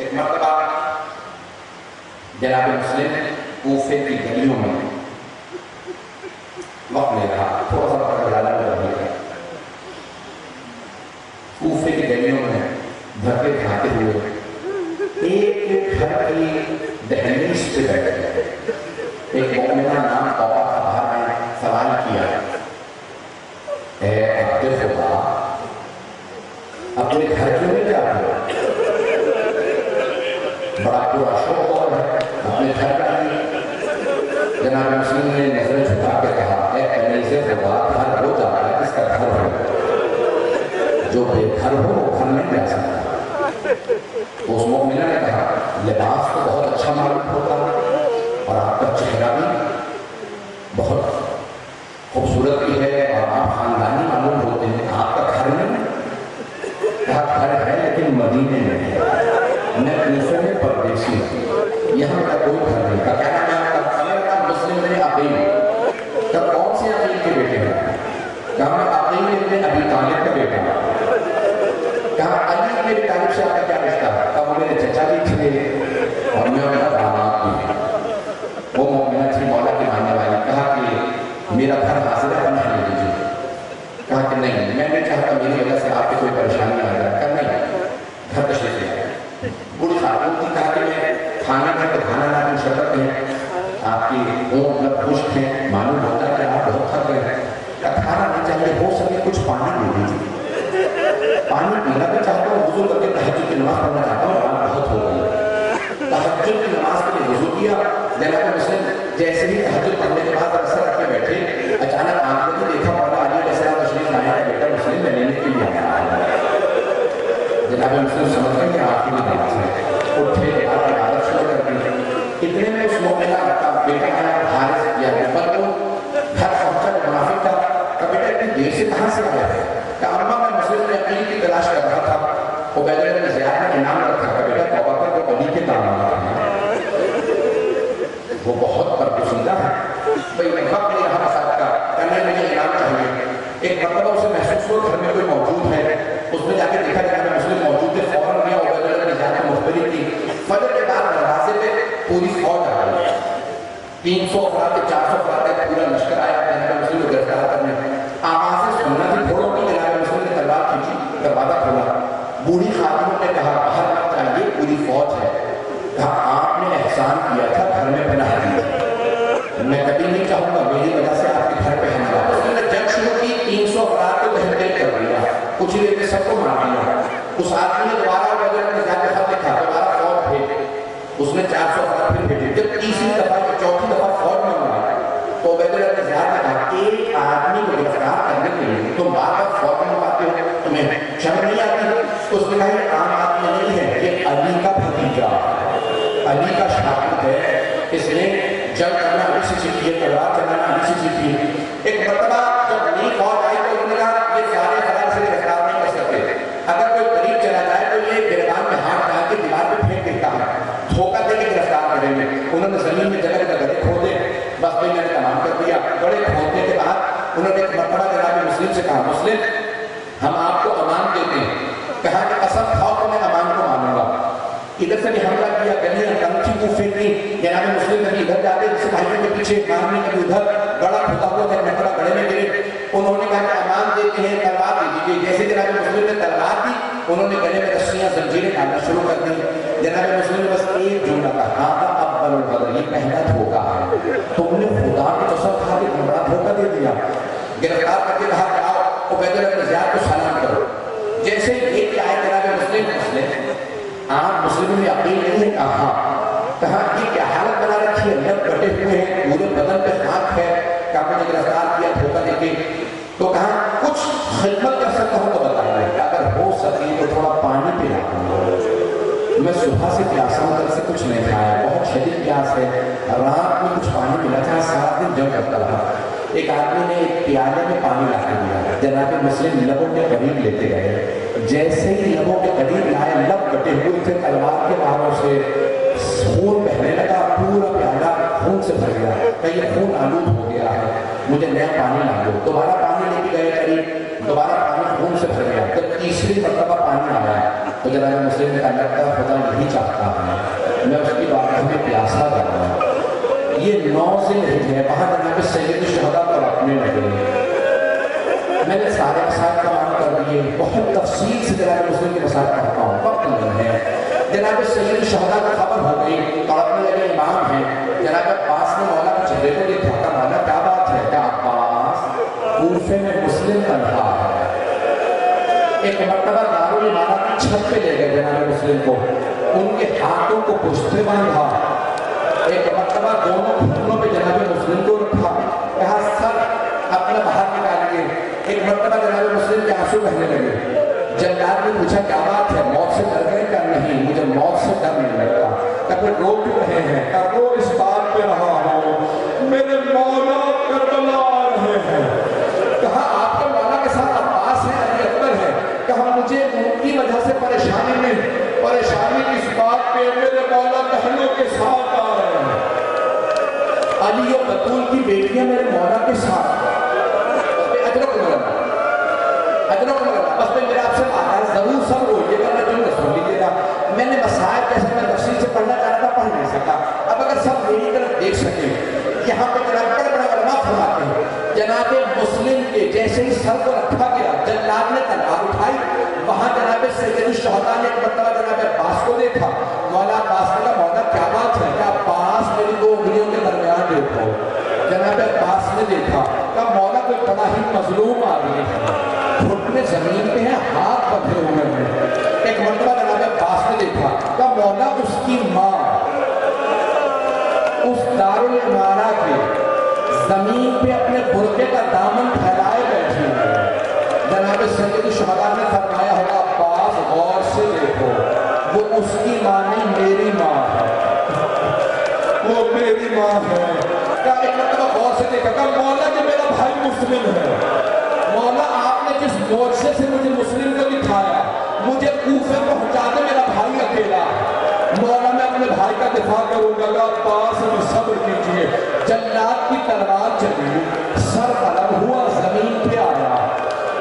ایک مرتبہ جناب مسلم کوفے کی گلیوں میں وقت لے رہا، تھوڑا سا وقت گزارا ہے، کوفے کی گلیوں میں دھکے کھاتے ہوئے ایک گھر کی دہلیز پہ بیٹھے ایک مومنہ نام توبہ کا باہر آئے سوال کیا، اے عبد خدا اپنے گھر کیوں نہیں جاتے ہو؟ بڑا پورا شوق اور ہے اپنے گھر کا نہیں۔ جناب مسلم نے نظر جھکا کے کہا، اے کنیز خدا گھر ہو جاتا ہے اس کا گھر ہو، جو بے گھر ہو وہ گھر نہیں جا سکتا۔ اس مومنہ نے کہا، لباس تو بہت اچھا معلوم ہوتا ہے اور آپ کا چہرہ بھی بہت خوبصورت بھی ہے اور آپ خاندانی معلوم ہوتے ہیں، آپ کا گھر نہیں؟ کہا گھر ہے لیکن مدینے میں ہے، میں کوفے میں پردیسی ہوں، یہاں کا کوئی گھر نہیں۔ کہا کیا نام ہے آپ کا؟ مسلم نے عقیل۔ کہا کون سے عقیل کے بیٹے ہیں؟ کہا میں عقیل ابن ابی طالب کا بیٹا ہوں۔ کہا علی میرے طالب سے آپ کا کیا رشتہ ہے؟ کہا وہ میرے چچا بھی تھے اور میں ان کا داماد بھی ہوں۔ وہ مومنہ تھی مولا کی ماننے والی، کہا کہ میرا گھر حاضر ہے بنا لے لیجیے۔ کہا کہ نہیں، میں نے چاہتا میری وجہ سے آپ کی کوئی پریشانی آ جائے۔ کہا نہیں، گھر تشریف لے آئے۔ بڑی خاتون تھی، کہا کہ میں کھانا ہے تو کھانا لا کر شرط ہے، آپ کی اونٹ لب خشک ہیں، معلوم ہوتا ہے کہ آپ بہت تھک گئے ہیں۔ کہا کھانا نہیں چاہیے، ہو سکے کچھ پانی دے دیجیے۔ پانی پینا بھی چاہتا ہوں، وضو کر کے تہجد کی نماز پڑھنا چاہتا ہوں، رات بہت ہو گئی۔ تہجد کی نماز کے لیے وضو کیا، جناب مسلم جیسے ہی تہجد پڑھنے کے بعد اثر رکھ کے بیٹھے، اچانک آنکھ میں دیکھا مولا علی علیہ السلام تشریف لایا ہے، بیٹا مسلم میں لینے کے لیے آیا ہے۔ جناب مسلم سمجھ گئے کہ آخری بات ہے، اٹھے آپ کی عادت شروع کر دی۔ اتنے میں اس مومنہ کا بیٹا آیا، حارث یا نعمت کو گھر پہنچا منافق کا، کہا بیٹا اتنی دیر سے کہاں سے آیا ہے؟ کہا اماں میں مسلم نے عقیل کی تلاش کر رہا تھا، عبید اللہ نے زیاد میں انعام رکھا، کہا بیٹا توبہ کر وہ علی کے داماد ہیں، وہ بہت برگزیدہ ہے، بھئی وقت نہیں رہا صاحب کا، کہنے مجھے انعام چاہیے۔ ایک مرتبہ اسے محسوس ہوا گھر میں کوئی موجود ہے، اس نے جا کے دیکھا کہ مسلم موجود ہے، فوراً گیا عبید اللہ نے زیاد میں مخبری کی۔ فجر کے بعد دروازے پہ پوری فوج آ گئی، 300 افراد 400 افراد کا پورا لشکر آیا جناب مسلم کو گرفتار کرنے۔ آوازیں سننا تھی، گھوڑوں کی جناب مسلم نے تلوار کھینچی، دروازہ کھولا، بوڑھی خاتون نے کہا باہر مت جائیے پوری فوج ہے۔ کہا آپ نے احسان کیا تھا گھر میں پناہ دی، میں کبھی نہیں چاہوں گا میری وجہ سے آپ کے گھر پہ حملہ۔ اس نے جنگ شروع کی، 300 افراد کو تحقیق کر دیا، کچھ ہی دیر میں سب کو مار دیا۔ اس آدمی نے دوبارہ عبید اللہ نے زیاد خط لکھا، دوبارہ فوج بھیج، اس نے 400 افراد پھر بھیجے۔ جب تیسری دفعہ یا چوتھی دفعہ فوج میں مارا تو عبید اللہ نے زیاد نے کہا ایک آدمی کو گرفتار کرنے کے لیے تم بار بار فوج میں مارتے ہو، تمہیں شرم نہیں آتی؟ اس نے کہا یہ عام آدمی نہیں ہے، یہ علی کا بھتیجا ہے، علی کا شاگرد ہے، اس نے جنگ کرنا علی سے سیکھی ہے، تلوار چلانا علی سے سیکھی ہے۔ ایک مرتبہ جب نئی فوج آئی تو انہوں نے کہا یہ سارے فرار سے گرفتار نہیں کر سکتے، اگر کوئی قریب چلا جائے تو یہ گردان میں ہاتھ ڈال کے دیوار پہ پھینک دیتا ہے، دھوکہ دے کے گرفتار کریں گے۔ انہوں نے زمین میں جگہ جگہ گڑھے کھودے، بس میں نے تمام کر دیا۔ گڑھے کھودنے کے بعد انہوں نے ایک مرتبہ جناب مسلم سے کہا مسلم ہم آپ کو امان دیتے ہیں۔ کہا کہ قسم کھاؤ تو میں امان کو مانوں گا۔ ادھر سے بھی حملہ کیا، گلیاں تنگ تھی کوفے کی، جناب مسلم کبھی ادھر جاتے جس بھائیوں کے پیچھے مارنے، کبھی ادھر، گڑھا کھودا ہوا تھا، نکڑا گڑھے میں گرے۔ انہوں نے کہا کہ امان دیتے ہیں تلوار دے دیجیے۔ جیسے جناب مسلم نے تلوار دی، انہوں نے گلے میں رسیاں زنجیریں ڈالنا شروع کر دی۔ جناب مسلم نے بس ایک جملہ کہا اول الغدر، یہ پہلا دھوکہ ہے، تم نے خدا کی قسم کھا کے بڑا دھوکہ دے دیا۔ گرفتار کر کے کہا کہ آؤ عبید اللہ بن زیاد کو سلام کرو۔ جیسے ایک آئے جناب مسلم آپ مسلم میں عقیل نہیں ہے؟ کہا یہ کیا حالت بنا رکھی ہے، لب کٹے ہوئے ہیں، پورے بدن پہ خاک ہے، کہا مجھے گرفتار کیا دھوکہ دے کے۔ تو کہا کچھ خدمت کر سکتا ہوں تو بتائیے، اگر ہو سکے تو تھوڑا پانی پلا دوں، میں صبح سے پیاسا ہوں، کل سے کچھ نہیں کھایا، بہت شدید پیاس ہے، رات میں کچھ پانی پلا تھا، سارا دن جنگ کرتا رہا۔ ایک آدمی نے ایک پیالے میں پانی لا کے دیا، جناب مسلم لبوں کے قریب لیتے گئے، جیسے ہی لبوں کے قریب لائے لب کٹے ہوئے تھے، تلوار کے باروں سے خون بہنے لگا، پورا پیالہ خون سے بھر گیا، کہ یہ خون آلود ہو گیا ہے، مجھے نیا پانی لا دو۔ دوبارہ پانی لے کے گئے قریب، دوبارہ پانی خون سے بھر گیا۔ جب تیسری مرتبہ پانی آیا تو جناب مسلم نے کہا لگتا خدا یہی چاہتا ہے میں اس کی بارگاہ میں پیاسا جاؤں. یہ 9 ذی الحجہ ہے، وہاں جناب سید الشہداء کو رکھنے لگے. میں نے سارے مسائل تمام کر دیے، بہت تفصیل سے جناب مسلم کے مسائل پڑھتا ہوں، وقت نہیں ہے. جناب سید الشہداء کو خبر ہو گئی، تڑپنے لگے امام ہیں. جناب عباس نے مولا کے چہرے کو دیکھا، کہا مولا کیا بات ہے؟ کیا عباس کوفے میں مسلم تنہا ہے. ایک مرتبہ دارالامانہ کی چھت پہ لے گئے جناب مسلم کو، ان کے ہاتھوں کو پشتے باندھا. ایک مرتبہ دونوں گھٹنوں پہ جناب مسلم کو رکھا، کہا سر اپنا باہر نکالیے. ایک مرتبہ جناب مسلم کے آنسو بہنے لگے. جلاد نے پوچھا کیا بات ہے؟ موت سے ڈر گئے؟ کہا نہیں، مجھے موت سے ڈر نہیں لگتا. کہا پھر رو کیوں رہے ہیں؟ کہا رو اس بات پہ رہا ہوں میرے مولا کربلا آ رہے ہیں. کہا آپ کے مولا کے ساتھ عباس ہے، علی اکبر ہے. کہا مجھے ان کی وجہ سے پریشانی نہیں، پریشانی اس بات پہ میرے مولا بہنوں کے ساتھ آ رہے ہیں. علی و بطول کی بیٹیاں میرے مولا کے ساتھ. بس میں میرا آپ سے آغاز ضرور سب ہوئیے گا، میں تمہیں سن لیجیے گا. میں نے مسائل جیسے میں تفصیل سے پڑھنا چاہ رہا تھا، پڑھ نہیں سکا. اب اگر سب میری طرف دیکھ سکیں، یہاں پہ جناب بڑے بڑے علماء فرماتے ہیں جناب مسلم کے جیسے ہی سر کو رکھا گیا، جلاد نے تلوار اٹھائی. وہاں جناب سید الشہداء نے ایک مرتبہ جناب عباس کو دیکھا. مولا عباس نے کہا مولا کیا بات ہے؟ کہ عباس میری 2 انگلیوں کے درمیان دیکھو. جناب عباس نے دیکھا، کہا مولا کوئی بڑا ہی مظلوم آدمی ہے، گھٹنے زمین پہ ہیں، ہاتھ بندھے ہوئے ہیں. ایک مرتبہ جناب عباس نے دیکھا، کہا مولا اس کی ماں اس دارالامانہ کے زمین پہ اپنے برقعے کا دامن پھیلائے بیٹھی ہے. جناب سید الشہداء نے فرمایا ہوگا عباس غور سے دیکھو، وہ اس کی ماں نہیں میری ماں ہے، وہ میری ماں ہے. کہا ایک مرتبہ غور سے دیکھا، کہا مولا کہ میرا بھائی مسلم ہے. مولا آپ نے جس معجزے سے مجھے مسلم کو دکھایا، مجھے کوفے پہنچا دے، میرا بھائی اکیلا. مولا میں اپنے بھائی کا دفاع کروں گا. عباس ابھی صبر کیجیے. جلاد کی تلوار چلی، سر قلم ہوا، زمین پہ آیا.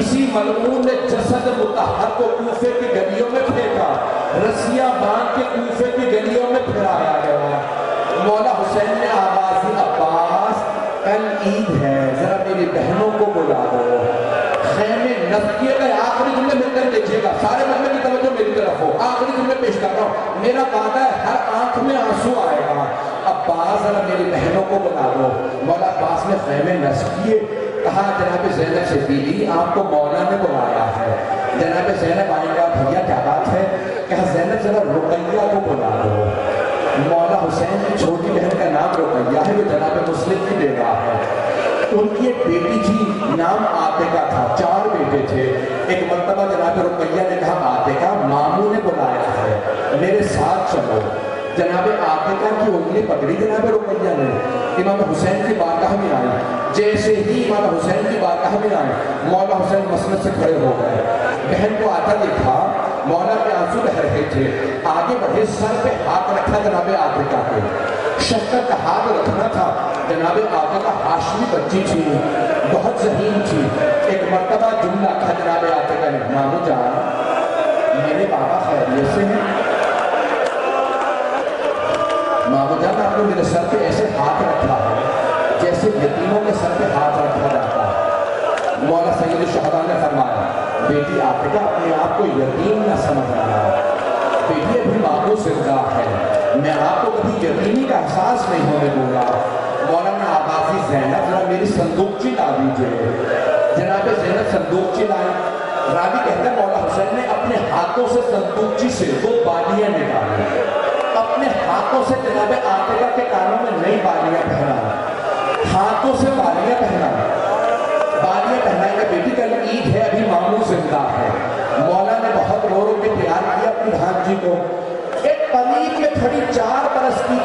اسی ملعون نے جسد مطہر کو کوفے کی گلیوں میں پھینکا، رسیاں باندھ کے کوفے کی گلیوں میں پھرایا گیا. مولا حسین نے آواز دی عباس کل عید ہے، ذرا میری بہنوں کو بلا دو. خیمے نصب کیے گئے. آخری جملے مل کر دیکھیے گا، سارے مجمع کی توجہ میری طرف ہو. آخری جملے پیش کر رہا ہوں، میرا وعدہ ہے ہر آنکھ میں آنسو آئے گا. عباس ذرا میری بہنوں کو بلا دو. مولا عباس نے خیمے نصب کیے. کہا جناب زینب سے بیوی آپ کو مولا نے بلایا ہے. جناب زینب آئیں گا، بھیا کیا بات ہے؟ کہا زینب ذرا رقیہ کو بلا دو. مولا حسین کی چھوٹی بہن کا نام رقیہ ہے، وہ جناب مسلم کی بیوہ ہے. ان کی ایک بیٹی تھی، نام عاتقہ تھا. 4 بیٹے تھے. ایک مرتبہ جناب رقیہ نے کہا عاتقہ ماموں نے بلایا ہے، میرے ساتھ چلو. جناب عاتقہ کی انگلی پکڑی جناب رقیہ نے. امام حسین کی بارگاہ میں آئی. جیسے ہی امام حسین کی بارگاہ میں آئے، مولا حسین مسند سے کھڑے ہو گئے. بہن کو آتا دیکھا، مولا کے آنسو بہ رہے تھے. آگے بڑھے، سر پہ ہاتھ رکھا جناب عاتقہ کے. شفقت کا ہاتھ رکھنا تھا. جناب عاتقہ ہاشمی بچی تھی، بہت ذہین تھی. ایک مرتبہ جملہ تھا جناب عاتقہ نے، مامو جان میرے بابا خیریت سے ہیں؟ مامو جان آپ نے میرے سر پہ ایسے ہاتھ رکھا ہے جیسے یتیموں کے سر پہ ہاتھ رکھا جاتا ہے. مولا سید الشہداء نے فرمایا بیٹی عاتقہ اپنے آپ کو یتیم نہ سمجھنا، بیٹی ابھی مامو زندہ ہے، میں آپ کو کبھی یتیمی کا احساس نہیں ہونے دوں گا. مولانا عباسی زینب ذرا میری صندوقچی لا دیجیے. جناب زینب صندوقچی لائی. راوی کہتا ہے مولا حسین نے اپنے ہاتھوں سے صندوقچی سے 2 بالیاں نکالی. اپنے ہاتھوں سے جناب عاتقہ کے کانوں میں نئی بالیاں پہنا، ہاتھوں سے بالیاں پہنا. بالیاں پہنائے گا بیٹی کل عید ہے، ابھی ماموں زندہ ہے. مولا نے بہت رو رو کے پیار کیا اپنی بھانجی کو. ایک پلیت میں کھڑی 4 برس کی